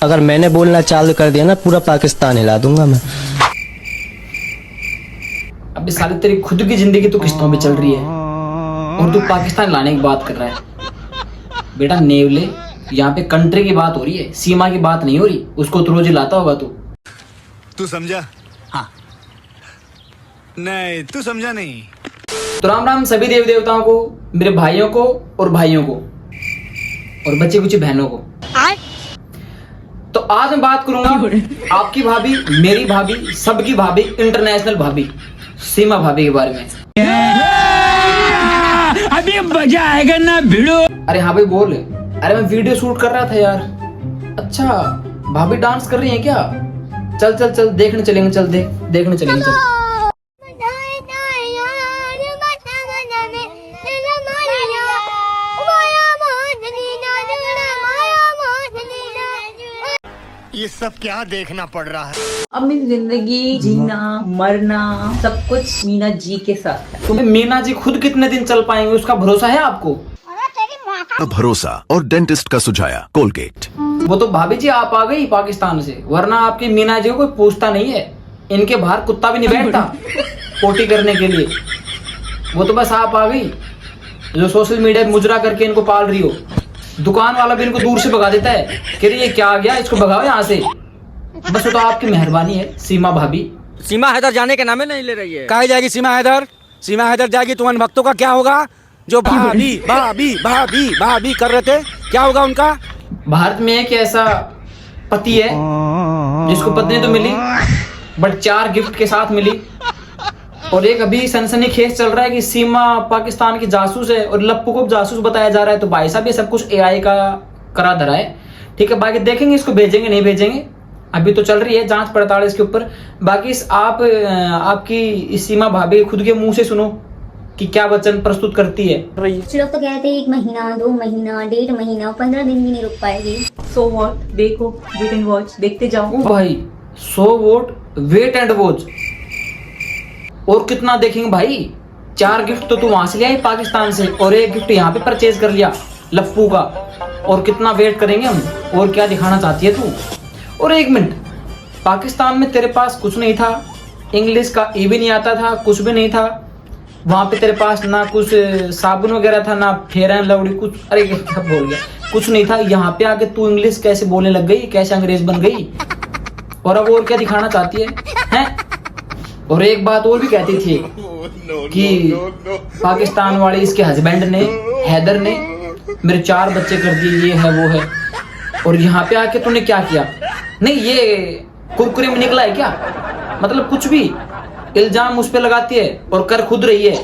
अगर मैंने बोलना चालू कर दिया ना, पूरा पाकिस्तान हिला दूंगा मैं। अबे साले तेरी खुद की जिंदगी तो किस्तों पे चल रही है और तू पाकिस्तान लाने की बात कर रहा है। बेटा नेवले, यहाँ पे कंट्री की बात हो रही है, सीमा की बात नहीं हो रही। उसको तो रोज लाता होगा तू समझा? हाँ। नहीं, तू समझा नहीं। तो राम राम सभी देव देवताओं को, मेरे भाइयों को और भाइयों को और बच्चे कुछ बहनों को। तो आज मैं बात करूंगा आपकी भाभी, मेरी भाभी, सबकी भाभी, इंटरनेशनल भाभी, सीमा भाभी के बारे में। अभी मजा आएगा ना भिड़ो। अरे हाँ भाई बोल। अरे मैं वीडियो शूट कर रहा था यार। अच्छा भाभी डांस कर रही है क्या? चल चल चल देखने चलेंगे, चल देखने चलेंगे चल। ये सब क्या देखना पड़ रहा है? अपनी जिंदगी जीना मरना सब कुछ मीना जी के साथ है। तुम्हें मीना जी खुद कितने दिन चल पाएंगे उसका भरोसा है आपको? भरोसा और डेंटिस्ट का सुझाया कोलगेट। वो तो भाभी जी आप आ गई पाकिस्तान से, वरना आपकी मीना जी को कोई पूछता नहीं है। इनके बाहर कुत्ता भी नहीं बैठता पोटी करने के लिए। वो तो बस आप आ गई जो सोशल मीडिया पे मुजरा करके इनको पाल रही हो। दुकान वाला भी इनको दूर से भगा देता है कि ये क्या आ गया, इसको भगाओ यहाँ से। बस वो तो आपकी मेहरबानी है सीमा भाभी। सीमा हैदर जाने के नामे नहीं ले रही है। कहाँ जाएगी सीमा हैदर? सीमा हैदर जाएगी तो उन भक्तों का क्या होगा जो भाभी भाभी भाभी भाभी कर रहे थे? क्या होगा उनका? भारत में एक ऐसा पति है जिसको पत्नी तो मिली बट 4 गिफ्ट के साथ मिली। और एक अभी सनसनीखेज चल रहा है कि सीमा पाकिस्तान की जासूस है और लप्पू को जासूस बताया जा रहा है। तो भाई साहब ये सब कुछ एआई का करा धरा है। ठीक है, बाकी देखेंगे इसको भेजेंगे नहीं भेजेंगे, अभी तो चल रही है जांच पड़ताल इसके ऊपर। बाकी आपकी इस सीमा भाभी खुद के मुंह से सुनो कि क्या वचन प्रस्तुत करती है। कुछ लोग तो कहते हैं 1 महीना 2 महीना 1.5 महीना 15 दिन भी नहीं रुक पाएगी। सो व्हाट, देखो वेट एंड वॉच, देखते जाओ। ओ भाई सो वोट वेट एंड वॉच। और कितना देखेंगे भाई? 4 गिफ्ट तो तू वहां से ले आई पाकिस्तान से और 1 गिफ्ट यहाँ पे परचेज कर लिया लप्पू का। और कितना वेट करेंगे हम? और क्या दिखाना चाहती है तू? और 1 मिनट, पाकिस्तान में तेरे पास कुछ नहीं था, इंग्लिश का ई भी नहीं आता था, कुछ भी नहीं था वहां पे तेरे पास, ना कुछ साबुन वगैरह था, ना फेयर एंड लवली कुछ। अरे क्या बोल गया, कुछ नहीं था। यहाँ पे आके तू इंग्लिश कैसे बोलने लग गई, कैसे अंग्रेज बन गई? और अब और क्या दिखाना चाहती है, हैं? और एक बात और भी कहती थी कि पाकिस्तान वाले इसके हस्बैंड ने, हैदर ने मेरे 4 बच्चे कर दिए, ये है वो है। और यहाँ पे आके तूने क्या किया? नहीं ये कुरकुरे में निकला है क्या? मतलब कुछ भी इल्जाम उस पे लगाती है और कर खुद रही है।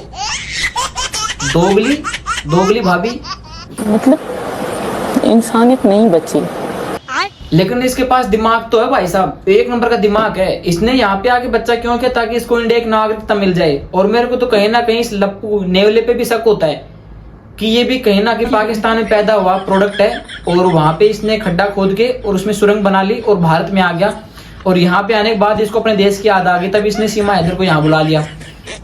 दोगली भाभी, मतलब इंसानियत नहीं बची। लेकिन इसके पास दिमाग तो है भाई साहब, 1 नंबर का दिमाग है। इसने यहाँ पे आके बच्चा क्यों किया? ताकि इसको इंडिया की नागरिकता मिल जाए। और मेरे को तो कहीं ना कहीं इस लप्पू नेवले पे भी शक होता है कि ये भी कहीं ना कहीं पाकिस्तान में पैदा हुआ प्रोडक्ट है और वहां पे इसने खड्डा खोद के और उसमें सुरंग बना ली और भारत में आ गया। और यहाँ पे आने के बाद इसको अपने देश की याद आ गई, तब इसने सीमा हैदर को यहाँ बुला लिया।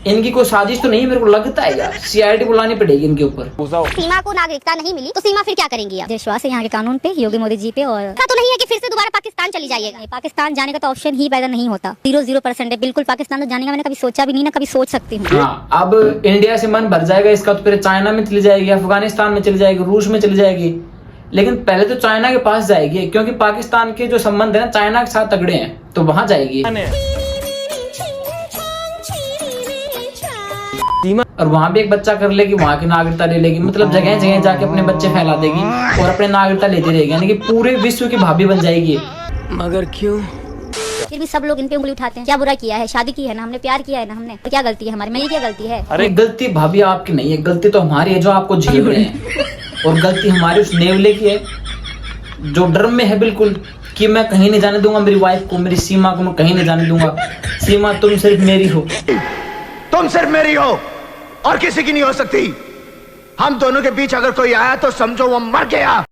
इनकी कोई साजिश तो नहीं, मेरे को लगता है यार सीआईडी बुलानी पड़ेगी इनके ऊपर। सीमा को नागरिकता नहीं मिली तो सीमा फिर क्या करेंगी? विश्वास है यहाँ के कानून पे, योगी मोदी जी पे। और ऐसा तो नहीं है कि फिर से दोबारा पाकिस्तान चली जाइएगा। पाकिस्तान जाने का तो ऑप्शन ही पैदा नहीं होता। 0% है बिल्कुल पाकिस्तान तो जाने का मैंने कभी सोचा भी नहीं, ना कभी सोच सकती हूँ। हाँ, अब इंडिया से मन भर जाएगा इसका तो फिर चाइना में चली जाएगी, अफगानिस्तान में चली जाएगी, रूस में चली जाएगी। लेकिन पहले तो चाइना के पास जाएगी क्योंकि पाकिस्तान के जो संबंध है ना चाइना के साथ तगड़े हैं, तो वहां जाएगी और वहां भी एक बच्चा कर लेगी, वहां की नागरिकता ले लेगी। मतलब जगह जगह जाके अपने बच्चे फैला देगी और अपने नागरिकता लेती रहेगी, यानी कि पूरे विश्व की भाभी बन जाएगी। मगर क्यों? फिर भी सब लोग इन पे उंगली उठाते हैं। क्या बुरा किया है? शादी की है ना हमने, प्यार किया है ना हमने, तो क्या गलती है हमारी? मेरी क्या गलती है? अरे गलती भाभी आपकी नहीं है, गलती तो हमारी है जो आपको झेल रहे हैं। और गलती हमारी उस नेवले की है जो ड्रम में है बिल्कुल कि मैं कहीं नहीं जाने दूंगा मेरी वाइफ को, मेरी सीमा को मैं कहीं नहीं जाने दूंगा। सीमा तुम सिर्फ मेरी हो, तुम सिर्फ मेरी हो और किसी की नहीं हो सकती। हम दोनों के बीच अगर कोई आया तो समझो वो मर गया।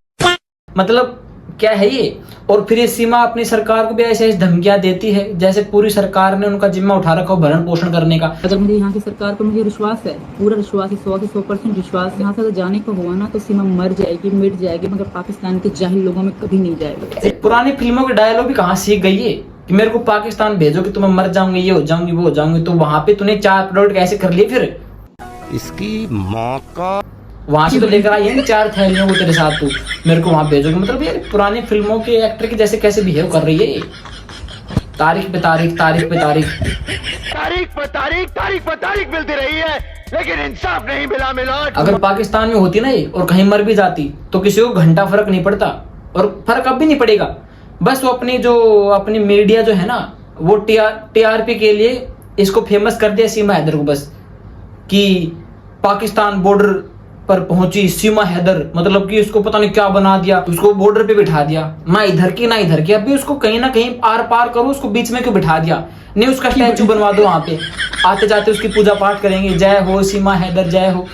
मतलब क्या है ये? और फिर ये सीमा अपनी सरकार को भी ऐसे ऐसे धमकियां देती है जैसे पूरी सरकार ने उनका जिम्मा उठा रखा हो भरण पोषण करने का। अगर मुझे यहाँ की सरकार पर मुझे विश्वास है, पूरा विश्वास है, 100% विश्वास है। यहाँ से अगर जाने को हुआ ना तो सीमा मर जाएगी, मिट जाएगी, मगर पाकिस्तान के जाहिल लोगों में कभी नहीं जाएगा। पुरानी फिल्मों के डायलॉग भी कहाँ सीख गई है कि मेरे को पाकिस्तान भेजो कि तुम्हें मर जाऊंगी, ये हो जाऊंगी, वो हो जाऊंगी। तो वहां पे तूने 4 प्रोडक्ट कैसे कर लिए? फिर इसकी माँ का वहां से तो लेकर आई है 4 थैलियों को तेरे साथ, तू मेरे को वहां भेजोगे। मतलब यार पुरानी फिल्मों के एक्टर के जैसे कैसे बिहेव कर रही है। तारीख पे तारीख, तारीख पे तारीख, तारीख पर तारीख, तारीख पर तारीख मिलती रही है, लेकिन इंसाफ नहीं मिला। अगर पाकिस्तान में होती ना ये और कहीं मर भी जाती तो किसी को घंटा फर्क नहीं पड़ता, और फर्क अब भी नहीं पड़ेगा। बस वो अपनी मीडिया जो है ना, वो टीआरपी के लिए इसको फेमस कर दिया सीमा हैदर को, बस कि पाकिस्तान बॉर्डर पर पहुंची सीमा हैदर, मतलब कि उसको पता नहीं क्या बना दिया, उसको बॉर्डर पे बिठा दिया, ना इधर की ना इधर की। अभी उसको कहीं ना कहीं आर पार करो, उसको बीच में क्यों बिठा दिया? नहीं उसका स्टैचू बनवा दो, वहां पे आते जाते उसकी पूजा पाठ करेंगे, जय हो सीमा हैदर, जय हो।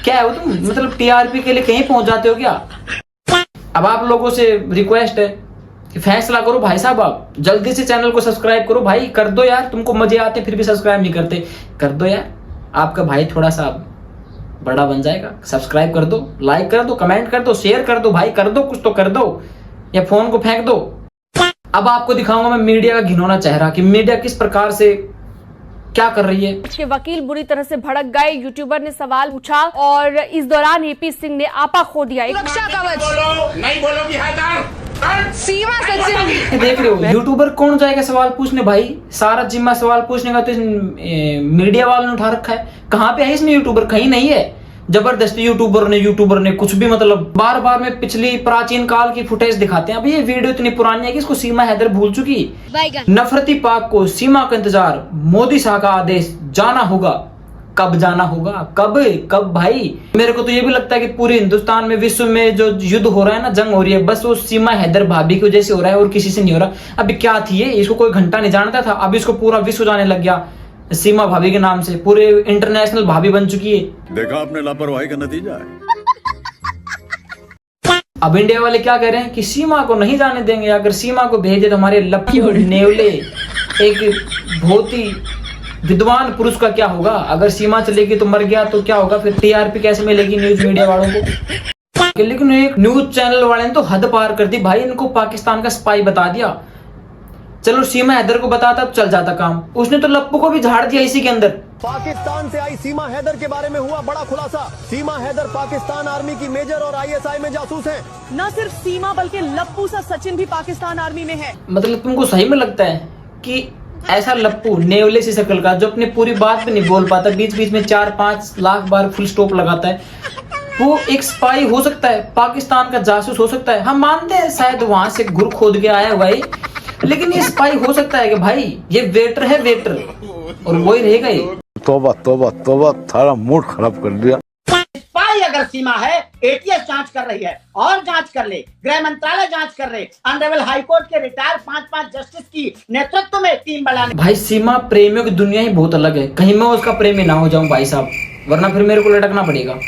क्या है वो तुम, मतलब टीआरपी के लिए कहीं पहुंच जाते हो क्या? अब आप लोगों से रिक्वेस्ट है कि फैसला करो भाई साहब, आप जल्दी से चैनल को सब्सक्राइब करो भाई, कर दो यार। तुमको मजे आते फिर भी सब्सक्राइब नहीं करते, कर दो यार। आपका भाई थोड़ा सा बड़ा बन जाएगा। सब्सक्राइब कर दो, लाइक कर दो, कमेंट कर दो, शेयर कर दो भाई, कर दो कुछ तो कर दो, या फोन को फेंक दो। अब आपको दिखाऊंगा मैं मीडिया का घिनौना चेहरा कि मीडिया किस प्रकार से क्या कर रही है। उसके वकील बुरी तरह से भड़क गए। यूट्यूबर ने सवाल पूछा और इस दौरान एपी सिंह ने आपा खो दिया। सुरक्षा कवच नहीं बोलोगी सीमा सचिन। देख रहे हो यूट्यूबर कौन जाएगा सवाल पूछने? भाई सारा जिम्मा सवाल पूछने का तो मीडिया वालों ने उठा रखा है। कहाँ पे है इसमें यूट्यूबर? कहीं नहीं है। जबरदस्ती यूट्यूबर ने कुछ भी, मतलब बार बार में पिछली प्राचीन काल की फुटेज दिखाते हैं। अभी ये वीडियो इतनी पुरानी है कि इसको सीमा हैदर भूल चुकी। नफरती पाक को सीमा का इंतजार, मोदी शाह का आदेश, जाना होगा। कब जाना होगा? कब भाई? मेरे को तो ये भी लगता है कि पूरे हिंदुस्तान में, विश्व में जो युद्ध हो रहा है ना, जंग हो रही है, बस वो सीमा हैदर भाभी की वजह से हो रहा है और किसी से नहीं हो रहा। अभी क्या थी ये? इसको कोई घंटा नहीं जानता था, अब इसको पूरा विश्व जाने लग गया सीमा भाभी के नाम से। पूरे इंटरनेशनल भाभी बन चुकी है। देखा आपने लापरवाही का नतीजा है। अब इंडिया वाले क्या कह रहे हैं कि सीमा को नहीं जाने देंगे। अगर सीमा को भेजे तो हमारे लप्पू नेवले, एक बहुत ही विद्वान पुरुष का क्या होगा? अगर सीमा चलेगी तो मर गया तो क्या होगा? फिर टीआरपी कैसे मिलेगी न्यूज मीडिया वालों को? लेकिन एक न्यूज चैनल वाले ने तो हद पार कर दी भाई, इनको पाकिस्तान का स्पाई बता दिया। चलो सीमा हैदर को बताता तो चल जाता काम, उसने तो लप्पू को भी झाड़ दिया इसी के अंदर। पाकिस्तान से आई सीमा हैदर के बारे में हुआ बड़ा खुलासा। सीमा हैदर पाकिस्तान आर्मी की मेजर और आईएसआई में जासूस हैं। न सिर्फ सीमा बल्कि लप्पू सा सचिन भी पाकिस्तान आर्मी में है। मतलब तुमको सही में लगता है कि ऐसा लप्पू नेवले सी शक्ल का, जो अपनी पूरी बात भी नहीं बोल पाता, बीच बीच में 4-5 लाख बार फुल स्टॉप लगाता है, वो एक स्पाई हो सकता है? पाकिस्तान का जासूस हो सकता है? हम मानते हैं शायद वहां से घुर खोद के आया हुआ है, लेकिन ये स्पाई हो सकता है कि भाई ये वेटर है, वेटर, और वही रहेगा ये। तौबा तौबा तौबा, थारा मूड खराब कर दिया। स्पाई अगर सीमा है, एटीएस जांच कर रही है और जांच कर ले, गृह मंत्रालय जांच कर रहे, ऑनरेबल हाईकोर्ट के रिटायर 5 जस्टिस की नेतृत्व में टीम बनाने। भाई सीमा प्रेमियों की दुनिया ही बहुत अलग है, कहीं मैं उसका प्रेमी ना हो जाऊं भाई साहब, वरना फिर मेरे को लटकना पड़ेगा।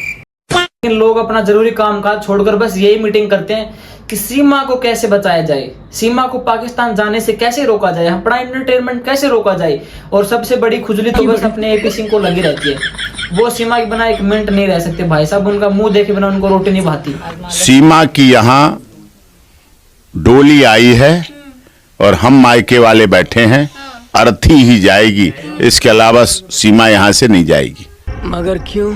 लोग अपना जरूरी कामकाज छोड़कर बस यही मीटिंग करते हैं कि सीमा को कैसे बचाया जाए, सीमा को पाकिस्तान जाने से कैसे रोका जाए, अपना एंटरटेनमेंट कैसे रोका जाए। और सबसे बड़ी खुजली तो बस अपने एपी सिंह को लगी रहती है। वो सीमा के बिना 1 मिनट नहीं रह सकते भाई साहब, उनका मुंह देखे बिना उनको रोटी नहीं भाती। सीमा की यहाँ डोली आई है और हम मायके वाले बैठे हैं, अर्थी ही जाएगी, इसके अलावा सीमा यहाँ से नहीं जाएगी। मगर क्यों?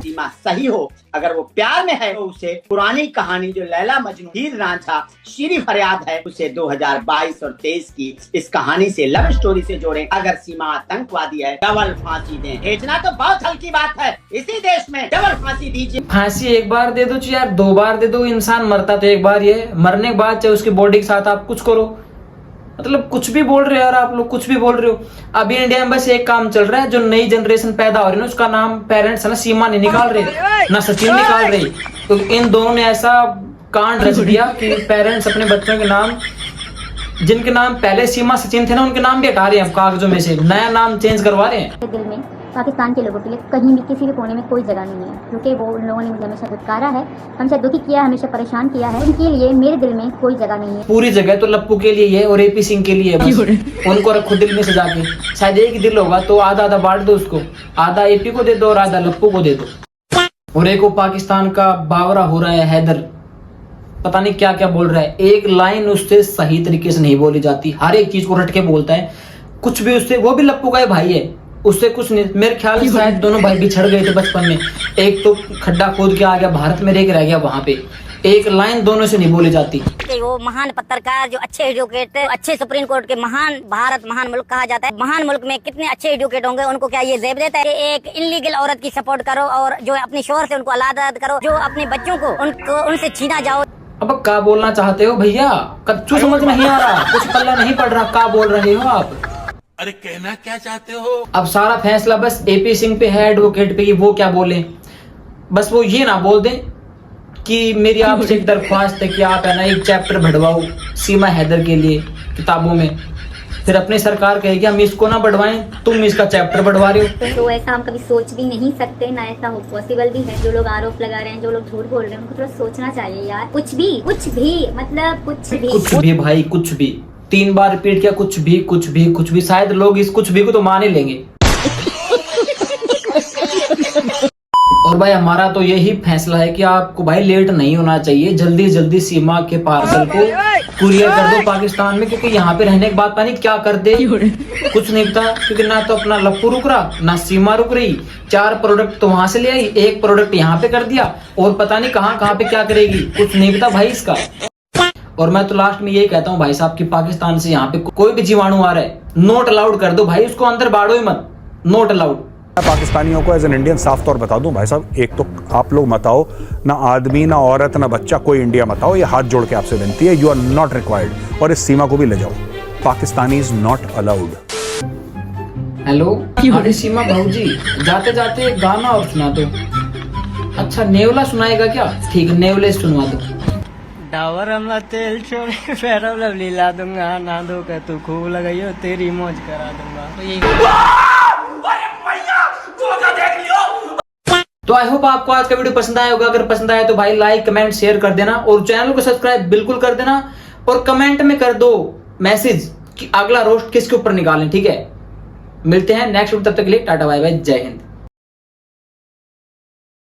सीमा सही हो, अगर वो प्यार में है तो उसे पुरानी कहानी जो लैला मजनू, हीर रांझा, शीरी फरियाद है, उसे 2022 और 23 की इस कहानी से, लव स्टोरी से जोड़ें। अगर सीमा आतंकवादी है, डबल फांसी दें। भेजना तो बहुत हल्की बात है, इसी देश में डबल फांसी दीजिए। फांसी एक बार दे दो यार, 2 बार दे दो। इंसान मरता तो एक बार, ये मरने के बाद चाहे उसकी बॉडी के साथ आप कुछ करो। मतलब कुछ भी बोल रहे हो यार आप लोग, कुछ भी बोल रहे हो। अभी इंडिया में बस एक काम चल रहा है, जो नई जनरेशन पैदा हो रही है ना, उसका नाम पेरेंट्स है ना, सीमा नहीं निकाल रहे ना सचिन निकाल रहे। तो इन दोनों ने ऐसा कांड रच दिया कि पेरेंट्स अपने बच्चों के नाम, जिनके नाम पहले सीमा सचिन थे ना, उनके नाम भी हटा रहे हैं कागजों में से, नया नाम चेंज करवा रहे हैं। दिल में पाकिस्तान के लोगों के लिए कहीं भी किसी भी कोने में कोई जगह नहीं है, क्योंकि वो उन लोगों ने मुझे हमेशा दुत्कारा है, हमेशा दुखी किया, हमेशा परेशान किया है। उनके लिए मेरे दिल में कोई जगह नहीं है। पूरी जगह तो लप्पू के लिए है और एपी सिंह के लिए है बस। उनको रखो दिल में सजा के। शायद एक ही दिल होगा तो आधा आधा बांट दो उसको, आधा एपी को दे दो और आधा लप्पू को दे दो। और एक वो पाकिस्तान का बावरा हो रहा है हैदर, पता नहीं क्या क्या बोल रहा है। एक लाइन उससे सही तरीके से नहीं बोली जाती, हर एक चीज को रट के बोलता है। कुछ भी उससे, वो भी लप्पू का भाई है, उससे कुछ नहीं। मेरे ख्याल से शायद दोनों भाई बिछड़ गए थे बचपन में। एक तो खड्डा खोद के आ गया भारत में, एक रह गया वहां पे। एक लाइन दोनों से नहीं बोली जाती। वो महान पत्रकार जो अच्छे एडवोकेट, अच्छे सुप्रीम कोर्ट के, महान भारत महान मुल्क कहा जाता है। महान मुल्क में कितने अच्छे एडवोकेट होंगे, उनको क्या ये जेब देता है एक इनलीगल औरत की सपोर्ट करो और जो अपने शोहर से उनको अलग करो, जो अपने बच्चों को उनसे छीना जाओ। अब क्या बोलना चाहते हो भैया? कच्चू समझ नहीं आ रहा, कुछ पल्ला नहीं पड़ रहा, क्या बोल रहे हो आप? अरे कहना क्या चाहते हो? अब सारा फैसला बस एपी सिंह पे है, एडवोकेट पे, कि वो क्या बोले। बस वो ये ना बोल दें कि मेरी आपसे एक दरख्वास्त है कि आप है ना एक चैप्टर बढ़वाओ सीमा हैदर के लिए किताबों में। फिर अपनी सरकार कहेगी हम इसको ना बढ़वाएं, तुम इसका चैप्टर बढ़वा रहे हो। तो ऐसा हम कभी सोच भी नहीं सकते, ना ऐसा हो पॉसिबल भी है। जो लोग आरोप लगा रहे हैं, जो लोग झूठ बोल रहे हैं, उनको थोड़ा सोचना चाहिए यार। कुछ भी मतलब कुछ भी भाई, कुछ भी 3 बार रिपीट किया, कुछ भी। शायद लोग इस कुछ भी को तो मान ही लेंगे। और भाई हमारा तो यही फैसला है कि आपको भाई लेट नहीं होना चाहिए, जल्दी सीमा के पार्सल को कुरियर कर दो पाकिस्तान में, क्योंकि यहाँ पे रहने के बाद पानी क्या कर दे कुछ नहीं पता। क्योंकि ना तो अपना लप्पू रुक रहा, ना सीमा रुक रही। 4 प्रोडक्ट तो वहां से ले आई, 1 प्रोडक्ट यहाँ पे कर दिया, और पता नहीं कहाँ पे क्या करेगी, कुछ नहीं पता भाई इसका। और मैं तो लास्ट में यही कहता हूँ भाई साहब कि पाकिस्तान से यहाँ पे कोई भी जीवाणु आ रहा है, नोट अलाउड कर दो भाई, उसको अंदर बाड़ो ही मत, नोट अलाउड। पाकिस्तानियों को एज एन इंडियन साफ तौर बता दूं भाई साहब, एक तो आप लोग मत आओ, ना आदमी ना औरत ना बच्चा कोई इंडिया मत आओ, ये हाथ जोड़ के आपसे विनती है। You are not required. और इस सीमा को भी ले जाओ, Pakistani is not allowed. Hello, अरे सीमा भाऊजी, जाते जाते गाना और सुना दो। अच्छा नेवला सुनाएगा क्या? ठीक है, नेवले सुनवा दो। डावर में तेल छोड़ फेरव लवली ला दूंगा, ना दो का तू खूब लगाइयो, तेरी मौज करा दूंगा। तो आई होप आपको आज का वीडियो पसंद आया होगा। अगर पसंद आया तो भाई लाइक कमेंट शेयर कर देना, और चैनल को सब्सक्राइब बिल्कुल कर देना, और कमेंट में कर दो मैसेज कि अगला रोस्ट किसके ऊपर निकालें। ठीक है, मिलते हैं नेक्स्ट वीडियो, तब तक के लिए टाटा बाय बाय, जय हिंद।